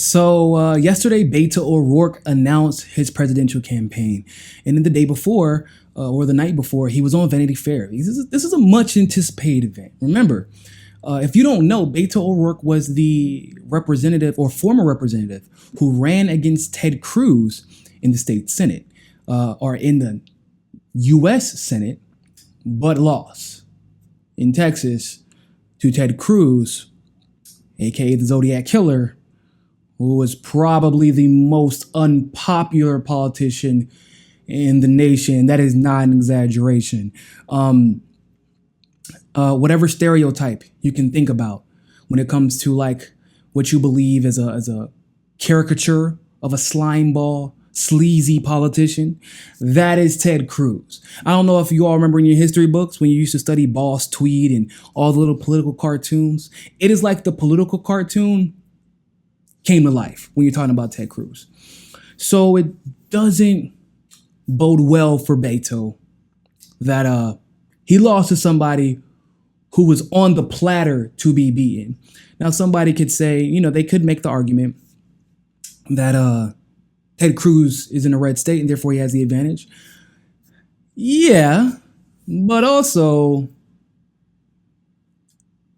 Yesterday, Beto O'Rourke announced his presidential campaign. And then the day before, or the night before, he was on Vanity Fair. This is a much anticipated event. Remember, if you don't know, Beto O'Rourke was the representative or former representative who ran against Ted Cruz in the state Senate, or in the U.S. Senate, but lost in Texas to Ted Cruz, aka the Zodiac Killer, who was probably the most unpopular politician in the nation. That is not an exaggeration. Whatever stereotype you can think about when it comes to like what you believe as a caricature of a slimeball, sleazy politician, that is Ted Cruz. I don't know if you all remember in your history books when you used to study Boss Tweed and all the little political cartoons. It is like the political cartoon came to life when you're talking about Ted Cruz. So it doesn't bode well for Beto that he lost to somebody who was on the platter to be beaten. Now, somebody could say, they could make the argument that Ted Cruz is in a red state and therefore he has the advantage. Yeah, but also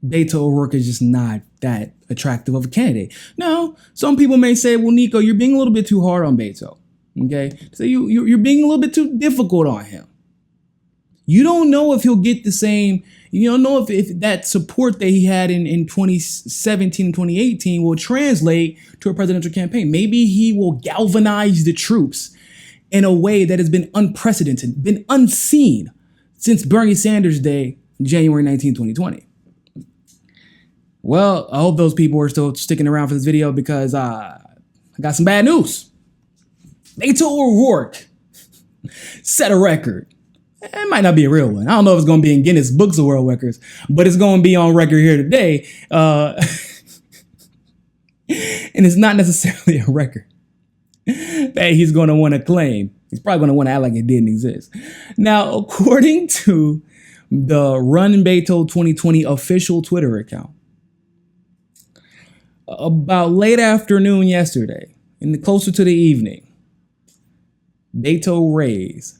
Beto O'Rourke is just not that attractive of a candidate. Now, some people may say, well, Niko, you're being a little bit too hard on Beto. Okay, so you're being a little bit too difficult on him. You don't know if he'll get the same. You don't know if that support that he had in 2017 and 2018 will translate to a presidential campaign. Maybe he will galvanize the troops in a way that has been unprecedented, been unseen since Bernie Sanders' day, January 19, 2020. Well, I hope those people are still sticking around for this video because I got some bad news. Beto O'Rourke set a record. It might not be a real one. I don't know if it's going to be in Guinness Books of World Records, but it's going to be on record here today. And it's not necessarily a record that he's going to want to claim. He's probably going to want to act like it didn't exist. Now, according to the Run Beto 2020 official Twitter account, about late afternoon yesterday, and closer to the evening, Beto raised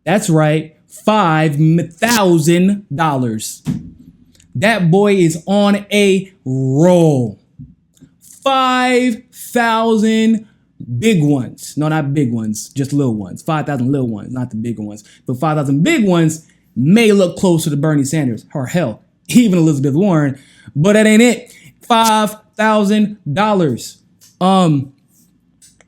That's right, $5,000. That boy is on a roll. 5,000 big ones. No, not big ones, just little ones. 5,000 little ones, not the bigger ones. But 5,000 big ones may look closer to Bernie Sanders, or hell, even Elizabeth Warren, but that ain't it. $5,000.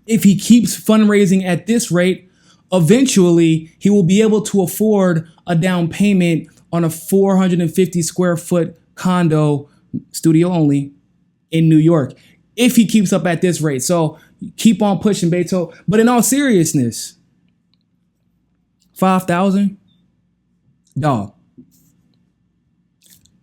If he keeps fundraising at this rate, eventually he will be able to afford a down payment on a 450 square foot condo, studio only, in New York, if he keeps up at this rate. So keep on pushing, Beto. But in all seriousness, 5,000? Dog.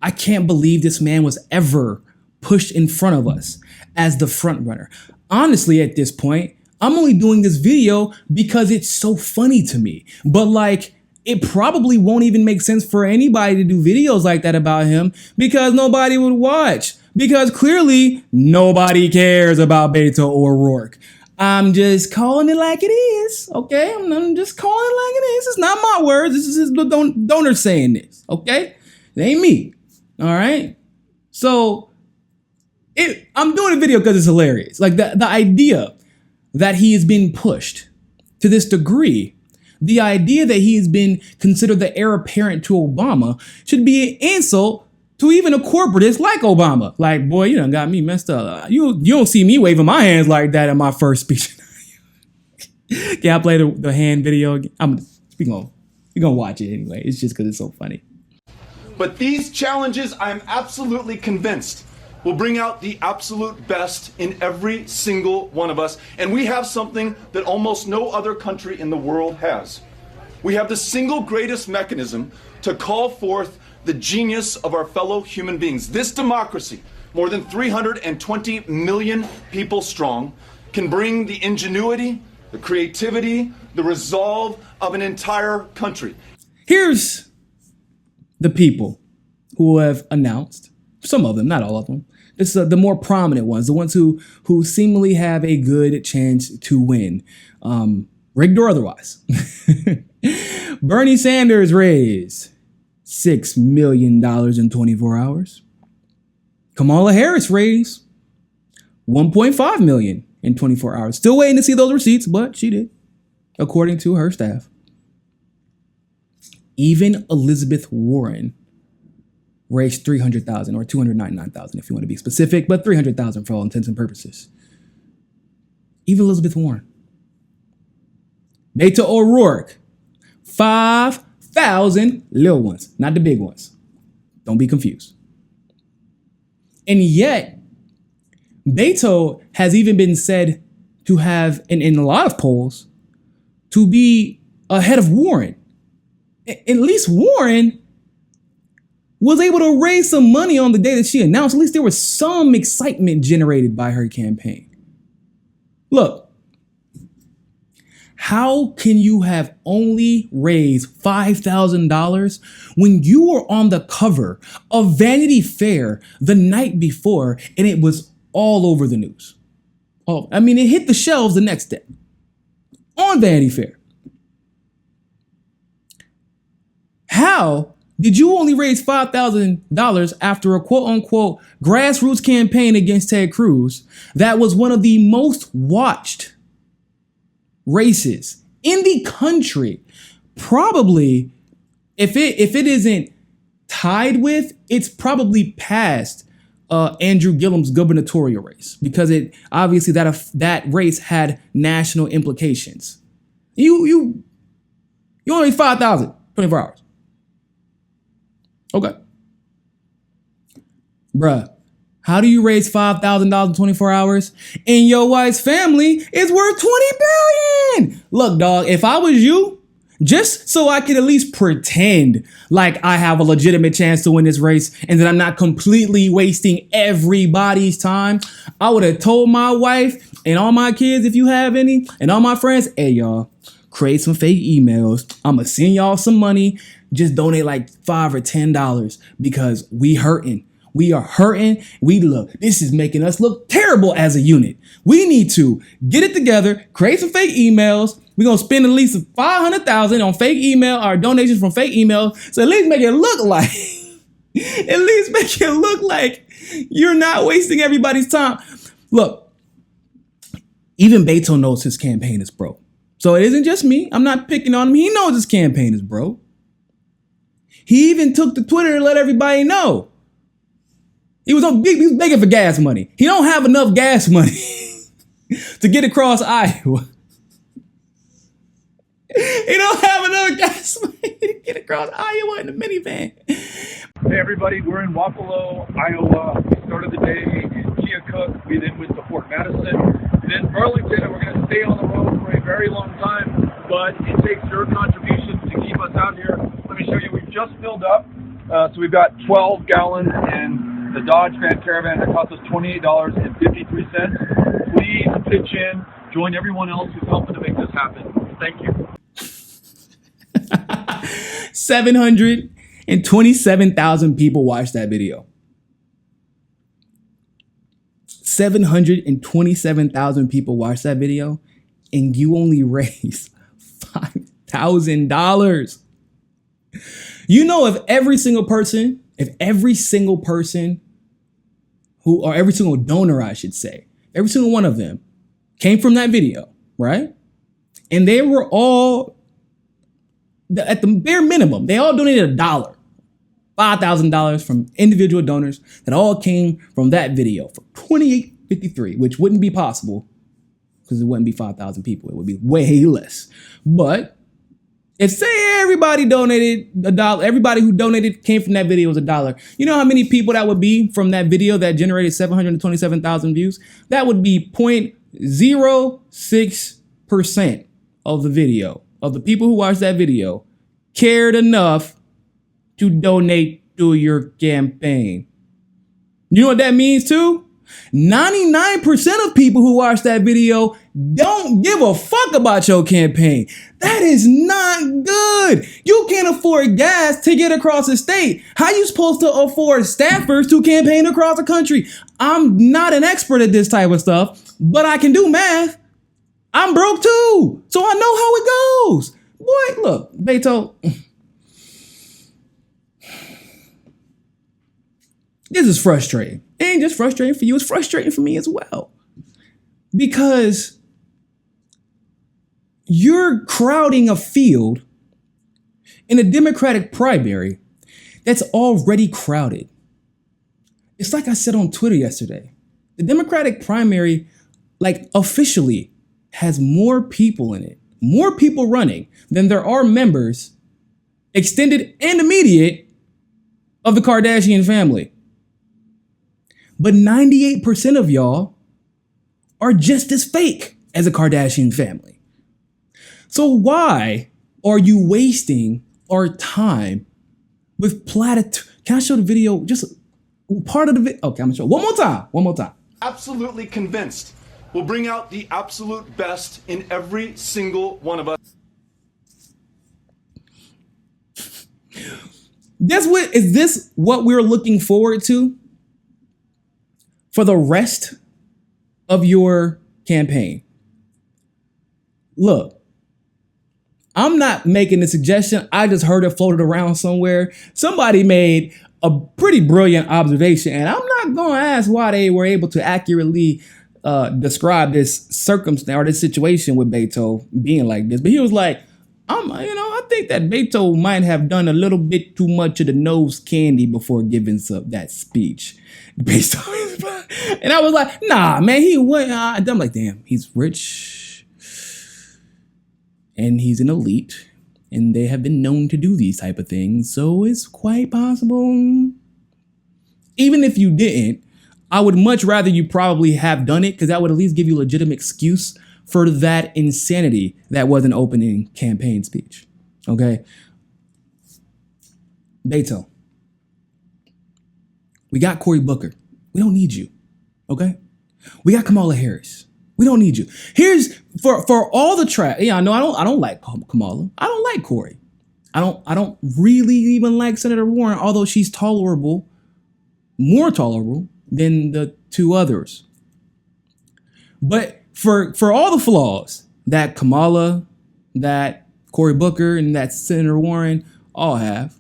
I can't believe this man was ever pushed in front of us as the front runner. Honestly, at this point, I'm only doing this video because it's so funny to me. But like, it probably won't even make sense for anybody to do videos like that about him because nobody would watch. Because clearly, nobody cares about Beto O'Rourke. I'm just calling it like it is, okay? I'm just calling it like it is. It's not my words. This is the donor saying this, okay? It ain't me, all right? So, I'm doing a video because it's hilarious. Like the idea that he has been pushed to this degree, the idea that he has been considered the heir apparent to Obama should be an insult to even a corporatist like Obama. Like, boy, you done got me messed up. You don't see me waving my hands like that in my first speech. Can I play the hand video again? We're gonna watch it anyway. It's just because it's so funny. But these challenges, I'm absolutely convinced, will bring out the absolute best in every single one of us. And we have something that almost no other country in the world has. We have the single greatest mechanism to call forth the genius of our fellow human beings. This democracy, more than 320 million people strong, can bring the ingenuity, the creativity, the resolve of an entire country. Here's the people who have announced Some of them, not all of them. It's the more prominent ones, the ones who seemingly have a good chance to win, rigged or otherwise. Bernie Sanders raised $6 million in 24 hours. Kamala Harris raised $1.5 million in 24 hours. Still waiting to see those receipts, but she did, according to her staff. Even Elizabeth Warren raised $300,000 or $299,000 if you want to be specific, but $300,000 for all intents and purposes. Even Elizabeth Warren. Beto O'Rourke, 5,000 little ones, not the big ones. Don't be confused. And yet, Beto has even been said to have, in a lot of polls, to be ahead of Warren. At least Warren was able to raise some money on the day that she announced. At least there was some excitement generated by her campaign. Look, how can you have only raised $5,000 when you were on the cover of Vanity Fair the night before and it was all over the news? Oh, I mean, it hit the shelves the next day on Vanity Fair. How did you only raise $5,000 after a quote unquote grassroots campaign against Ted Cruz that was one of the most watched races in the country? Probably, if it isn't tied with, it's probably past Andrew Gillum's gubernatorial race, because it obviously that race had national implications. You only raised 5,000 24 hours. Okay. Bruh, how do you raise $5,000 in 24 hours and your wife's family is worth $20 billion? Look, dog, if I was you, just so I could at least pretend like I have a legitimate chance to win this race and that I'm not completely wasting everybody's time, I would have told my wife and all my kids, if you have any, and all my friends, hey, y'all, create some fake emails. I'm going to send y'all some money. Just donate like $5 or $10 because we hurting. We are hurting. This is making us look terrible as a unit. We need to get it together, create some fake emails. We're going to spend at least $500,000 on fake email or donations from fake emails. So at least make it look like, you're not wasting everybody's time. Look, even Beto knows his campaign is broke. So it isn't just me. I'm not picking on him. He knows his campaign is broke. He even took to Twitter to let everybody know. He was begging for gas money. He don't have enough gas money to get across Iowa. He don't have enough gas money to get across Iowa in the minivan. Hey everybody, we're in Wapello, Iowa. We started the day in Keokuk. We then went to Fort Madison, then Burlington, and we're going to stay on the road for a very long time. But it takes your contributions to keep us out here. Let me show you. We've just filled up. So we've got 12 gallons in the Dodge Grand Caravan that cost us $28.53. Please pitch in. Join everyone else who's helping to make this happen. Thank you. 727,000 people watched that video. 727,000 people watched that video, and you only raised $5,000. You know, if every single donor, I should say, every single one of them came from that video, right? And they were all, at the bare minimum, they all donated $1, $5,000 from individual donors that all came from that video for $28.53, which wouldn't be possible because it wouldn't be 5,000 people. It would be way less. But if say everybody donated $1, everybody who donated came from that video was $1. You know how many people that would be from that video that generated 727,000 views? That would be 0.06% of the video, of the people who watched that video, cared enough to donate to your campaign. You know what that means too? 99% of people who watched that video don't give a fuck about your campaign. That is not good. You can't afford gas to get across the state. How you supposed to afford staffers to campaign across the country? I'm not an expert at this type of stuff, but I can do math. I'm broke too, so I know how it goes. Boy, look, Beto, this is frustrating. It ain't just frustrating for you, it's frustrating for me as well. Because you're crowding a field in a Democratic primary that's already crowded. It's like I said on Twitter yesterday. The Democratic primary, like, officially has more people in it, more people running than there are members, extended and immediate, of the Kardashian family. But 98% of y'all are just as fake as a Kardashian family. So why are you wasting our time with platitude? Can I show the video? Just part of the video. Okay, I'm gonna show one more time. Absolutely convinced will bring out the absolute best in every single one of us. Is this what we're looking forward to for the rest of your campaign? Look, I'm not making a suggestion. I just heard it floated around somewhere. Somebody made a pretty brilliant observation, and I'm not going to ask why they were able to accurately describe this circumstance or this situation with Beto being like this. But he was like, I think that Beto might have done a little bit too much of the nose candy before giving that speech based on his. And I was like, nah, man, he went. I'm like, damn, he's rich and he's an elite, and they have been known to do these type of things. So it's quite possible. Even if you didn't, I would much rather you probably have done it, because that would at least give you a legitimate excuse for that insanity that was an opening campaign speech. Okay? Beto, we got Cory Booker. We don't need you. Okay? We got Kamala Harris. We don't need you. Here's for all the trash. Yeah, I know I don't like Kamala. I don't like Cory. I don't really even like Senator Warren, although she's tolerable, more tolerable than the two others. But for all the flaws that Kamala, that Cory Booker, and that Senator Warren all have,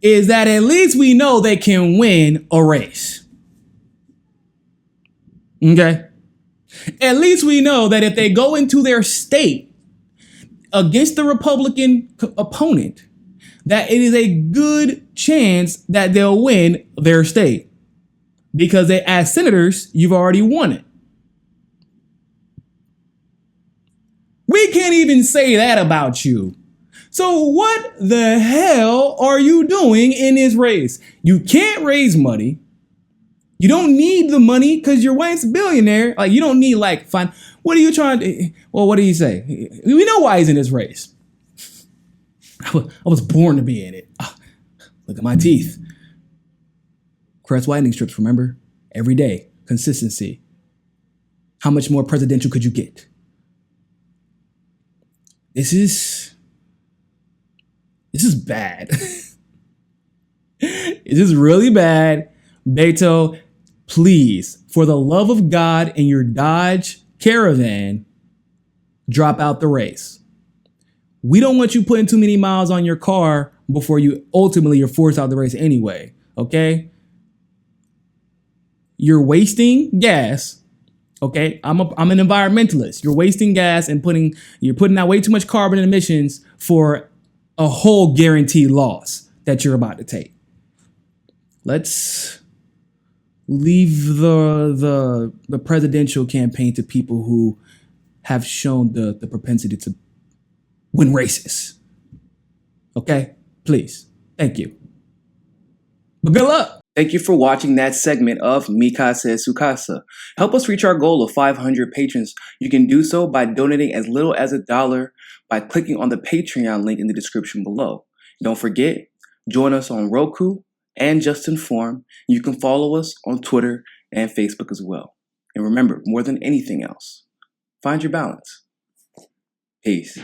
is that at least we know they can win a race. Okay? At least we know that if they go into their state against the Republican opponent, that it is a good chance that they'll win their state. Because as senators, you've already won it. We can't even say that about you. So what the hell are you doing in this race? You can't raise money. You don't need the money because your wife's a billionaire. Like, you don't need, like, fine. What are you trying to, well, what do you say? We know why he's in this race. I was born to be in it. Oh, look at my teeth. Crest whitening strips, remember? Every day. Consistency. How much more presidential could you get? This is bad. This is really bad. Beto, please, for the love of God and your Dodge Caravan, drop out the race. We don't want you putting too many miles on your car before you're forced out the race anyway, okay? You're wasting gas, okay? I'm an environmentalist. You're wasting gas and you're putting out way too much carbon emissions for a whole guaranteed loss that you're about to take. Let's leave the presidential campaign to people who have shown the propensity to win races. Okay? Please. Thank you. But good luck. Thank you for watching that segment of Mi Casa es Su Casa. Help us reach our goal of 500 patrons. You can do so by donating as little as $1 by clicking on the Patreon link in the description below. Don't forget, join us on Roku and JustNForm. You can follow us on Twitter and Facebook as well. And remember, more than anything else, find your balance. Peace.